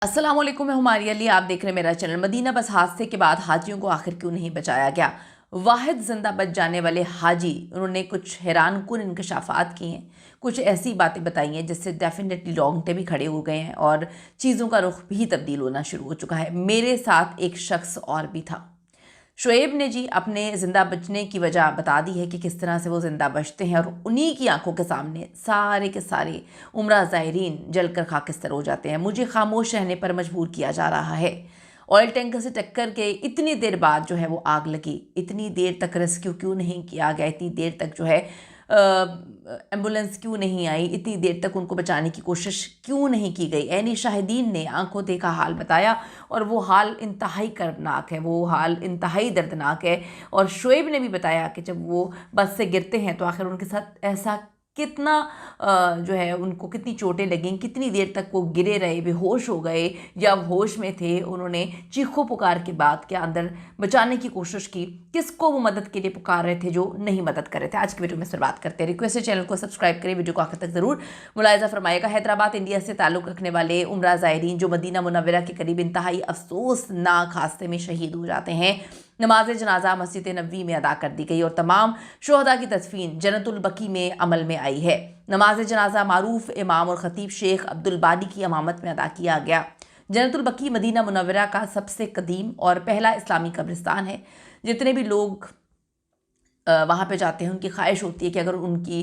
अस्सलाम वालेकुम, मैं हुमारी अली। आप देख रहे हैं मेरा चैनल। मदीना बस हादसे के बाद हाजियों को आखिर क्यों नहीं बचाया गया? वाहिद जिंदा बच जाने वाले हाजी, उन्होंने कुछ हैरानकुन इंकशाफात किए हैं, कुछ ऐसी बातें बताई हैं जिससे डेफिनेटली रोंगटे भी खड़े हो गए हैं और चीज़ों का रुख भी तब्दील होना शुरू हो चुका है। मेरे साथ एक शख्स और भी था। शोएब ने जी अपने ज़िंदा बचने की वजह बता दी है कि किस तरह से वो ज़िंदा बचते हैं, और उन्हीं की आंखों के सामने सारे के सारे उम्रा ज़ायरीन जलकर खाकिस्तर हो जाते हैं। मुझे खामोश रहने पर मजबूर किया जा रहा है। ऑयल टैंकर से टक्कर के इतनी देर बाद जो है वो आग लगी, इतनी देर तक रेस्क्यू क्यों नहीं किया गया, इतनी देर तक जो है एम्बुलेंस क्यों नहीं आई, इतनी देर तक उनको बचाने की कोशिश क्यों नहीं की गई? ऐनी शाहिदीन ने आंखों देखा हाल बताया, और वो हाल इंतहाई कर्बनाक है, वो हाल इंतहाई दर्दनाक है। और शोएब ने भी बताया कि जब वो बस से गिरते हैं तो आखिर उनके साथ ऐसा कितना जो है उनको कितनी चोटें लगीं, कितनी देर तक वो गिरे रहे, बेहोश हो गए या होश में थे, उन्होंने चीखों पुकार के बाद क्या अंदर बचाने की कोशिश की, किसको वो मदद के लिए पुकार रहे थे जो नहीं मदद कर रहे थे। आज की वीडियो में इस पर बात करते हैं। रिक्वेस्ट है चैनल को सब्सक्राइब करें, वीडियो को आखिर तक ज़रूर मुलायजा फरमाएगा। हैदराबाद इंडिया से ताल्लुक़ रखने वाले उम्रा ज़ायरीन जो मदीना मुनव्वरा के करीब इंतहाई अफसोसनाक हादसे में शहीद हो जाते हैं, नमाज जनाजा मस्जिद नबवी में अदा कर दी गई और तमाम शोहदा की तदफीन जन्नतुल बकी में अमल में आई है। नमाज जनाजा मारूफ इमाम और ख़तीब शेख अब्दुल बारी की इमामत में अदा किया गया। जन्नतुल बकी मदीना मुनव्वरा का सबसे कदीम और पहला इस्लामी कब्रिस्तान है। जितने भी लोग वहाँ पे जाते हैं, उनकी ख्वाहिश होती है कि अगर उनकी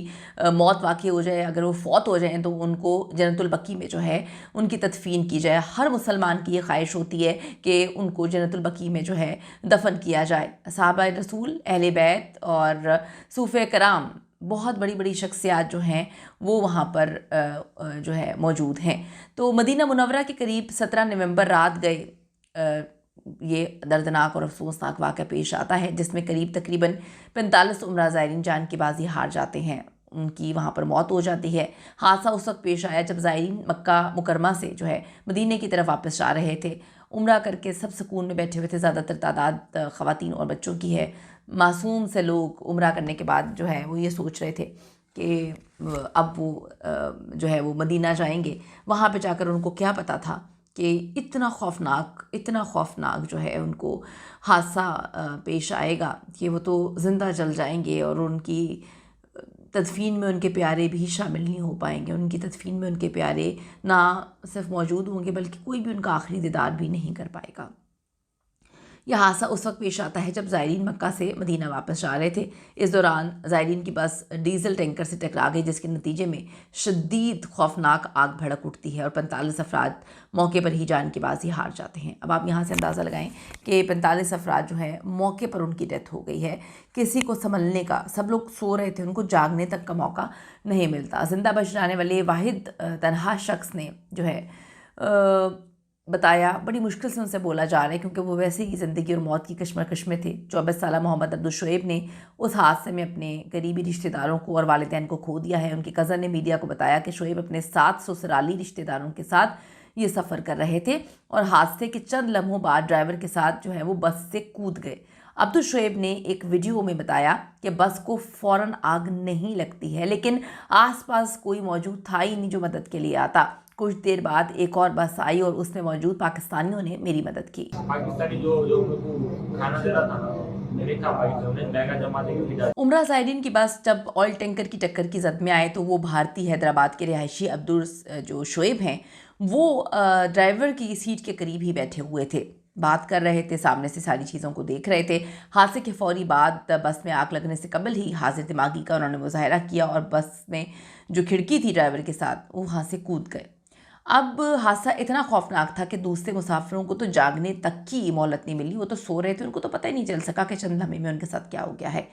मौत वाक़ई हो जाए, अगर वो फौत हो जाएँ, तो उनको जन्नतुल बकी में जो है उनकी तदफीन की जाए। हर मुसलमान की ये ख्वाहिश होती है कि उनको जन्नतुल बकी में जो है दफन किया जाए। सहाबाए रसूल, अहले बैत और सूफ़े कराम, बहुत बड़ी बड़ी शख्सियात जो हैं वो वहाँ पर जो है मौजूद हैं। तो मदीना मुनव्वरा के करीब 17 नवंबर रात गए ये दर्दनाक और अफसोसनाक वाक़या पेश आता है, जिसमें करीब तकरीबन 45 उम्रा ज़ायरीन जान की बाजी हार जाते हैं, उनकी वहाँ पर मौत हो जाती है। हादसा उस वक्त पेश आया जब ज़ायरीन मक्का मुकरमा से जो है मदीने की तरफ वापस जा रहे थे। उम्रा करके सब सुकून में बैठे हुए थे। ज़्यादातर तादाद ख़वातीन और बच्चों की है। मासूम से लोग उम्रा करने के बाद जो है वो ये सोच रहे थे कि अब वो जो है वो मदीना जाएंगे। वहाँ पे जाकर उनको क्या पता था कि इतना खौफनाक जो है उनको हादसा पेश आएगा कि वो तो ज़िंदा जल जाएंगे और उनकी तदफीन में उनके प्यारे भी शामिल नहीं हो पाएंगे। उनकी तदफीन में उनके प्यारे ना सिर्फ मौजूद होंगे बल्कि कोई भी उनका आखिरी दीदार भी नहीं कर पाएगा। यह हादसा उस वक्त पेश आता है जब ज़ायरीन मक्का से मदीना वापस जा रहे थे। इस दौरान ज़ायरीन की बस डीजल टैंकर से टकरा गई, जिसके नतीजे में शदीद खौफनाक आग भड़क उठती है और 45 अफराद मौके पर ही जान की बाजी हार जाते हैं। अब आप यहाँ से अंदाज़ा लगाएं कि 45 अफराद जो है मौके पर उनकी डेथ हो गई है। किसी को संभलने का, सब लोग सो रहे थे, उनको जागने तक का मौका नहीं मिलता। ज़िंदा बच जाने वाले वाहिद तनहा शख्स ने जो है बताया, बड़ी मुश्किल से उनसे बोला जा रहा है क्योंकि वो वैसे ही ज़िंदगी और मौत की कश्मकश में थे। 24 साला मोहम्मद अब्दुल शोएब ने उस हादसे में अपने करीबी रिश्तेदारों को और वालिदैन को खो दिया है। उनके कज़न ने मीडिया को बताया कि शोएब अपने 7 ससुराली रिश्तेदारों के साथ ये सफ़र कर रहे थे और हादसे के चंद लम्हों बाद ड्राइवर के साथ जो है वो बस से कूद गए। अब्दुल शोएब ने एक वीडियो में बताया कि बस को फ़ौरन आग नहीं लगती है, लेकिन आसपास कोई मौजूद था ही नहीं जो मदद के लिए आता। कुछ देर बाद एक और बस आई और उसमें मौजूद पाकिस्तानियों ने मेरी मदद की। पाकिस्तानी जो जो मेरे को खाना दे रहा था ना, मैंने कहा भाई हमने बैगा जमा देंगे। उमरा ज़ायरीन की बस जब ऑयल टैंकर की टक्कर की जद में आए तो वो भारतीय हैदराबाद के रिहायशी अब्दुल जो शोएब हैं वो ड्राइवर की सीट के करीब ही बैठे हुए थे, बात कर रहे थे, सामने से सारी चीज़ों को देख रहे थे। हादसे के फौरी बाद बस में आग लगने से कबल ही हाजिर दिमागी का उन्होंने मुजाहरा किया और बस में जो खिड़की थी ड्राइवर के साथ वो वहाँ से कूद गए। अब हादसा इतना खौफनाक था कि दूसरे मुसाफिरों को तो जागने तक की मोहलत नहीं मिली। वो तो सो रहे थे, उनको तो पता ही नहीं चल सका कि चंद लम्हे में उनके साथ क्या हो गया है।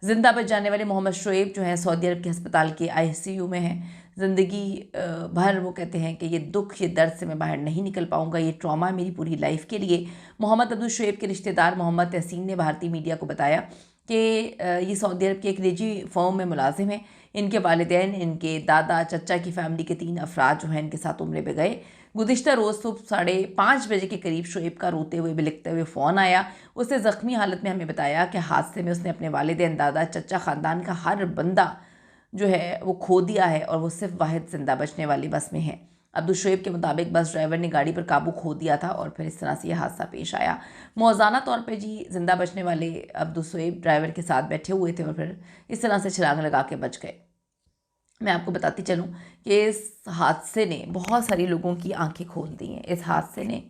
जिंदा बच जाने वाले मोहम्मद शोएब जो हैं सऊदी अरब के अस्पताल के आईसीयू में हैं। ज़िंदगी भर वो कहते हैं कि ये दुख, ये दर्द से मैं बाहर नहीं निकल पाऊंगा, ये ट्रॉमा है मेरी पूरी लाइफ के लिए। मोहम्मद अब्दुल शोएब के रिश्तेदार मोहम्मद तहसीन ने भारतीय मीडिया को बताया कि ये सऊदी अरब के एक निजी फर्म में मुलाजिम हैं। इनके वालिदैन, इनके दादा, चचा की फ़ैमिली के 3 अफराद जो हैं इनके साथ उम्रे पे गए। गुज़िश्ता रोज़ सुबह 5:30 बजे के करीब शोएब का रोते हुए बिलखते हुए फ़ोन आया। उसने ज़ख्मी हालत में हमें बताया कि हादसे में उसने अपने वालिदैन, दादा, चचा, ख़ानदान का हर बंदा जो है वो खो दिया है और वो सिर्फ वाहिद ज़िंदा बचने वाली बस में है। अब्दुल शोएब के मुताबिक बस ड्राइवर ने गाड़ी पर काबू खो दिया था और फिर इस तरह से यह हादसा पेश आया। मौज़ाना तौर पे जी जिंदा बचने वाले अब्दुल शोएब ड्राइवर के साथ बैठे हुए थे और फिर इस तरह से छलांग लगा के बच गए। मैं आपको बताती चलूं कि इस हादसे ने बहुत सारे लोगों की आंखें खोल दी हैं। इस हादसे ने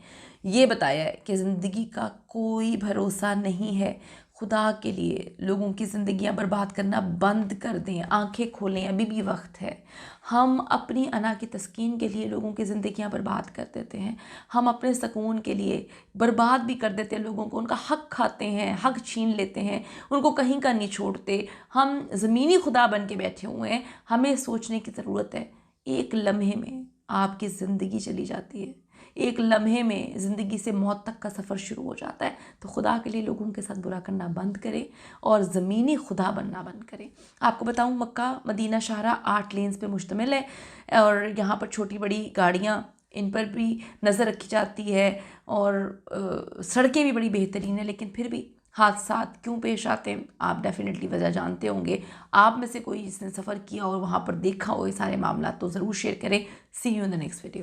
ये बताया है कि ज़िंदगी का कोई भरोसा नहीं है। खुदा के लिए लोगों की ज़िंदगियां बर्बाद करना बंद कर दें, आंखें खोलें, अभी भी वक्त है। हम अपनी अना की तस्कीन के लिए लोगों की ज़िंदगियां बर्बाद कर देते हैं। हम अपने सुकून के लिए बर्बाद भी कर देते हैं लोगों को, उनका हक खाते हैं, हक छीन लेते हैं, उनको कहीं का नहीं छोड़ते। हम ज़मीनी खुदा बन के बैठे हुए हैं। हमें सोचने की ज़रूरत है। एक लम्हे में आपकी ज़िंदगी चली जाती है, एक लम्हे में ज़िंदगी से मौत तक का सफ़र शुरू हो जाता है। तो खुदा के लिए लोगों के साथ बुरा करना बंद करें और ज़मीनी खुदा बनना बंद करें। आपको बताऊं, मक्का मदीना शाहरा 8 लेन्स पे मुश्तमिल है और यहाँ पर छोटी बड़ी गाड़ियाँ, इन पर भी नज़र रखी जाती है और सड़कें भी बड़ी बेहतरीन है। लेकिन फिर भी हादसात क्यों पेश आते हैं, आप डेफिनेटली वजह जानते होंगे। आप में से कोई जिसने सफ़र किया और वहाँ पर देखा हो ये सारे मामला, तो ज़रूर शेयर करें। See you in the next video.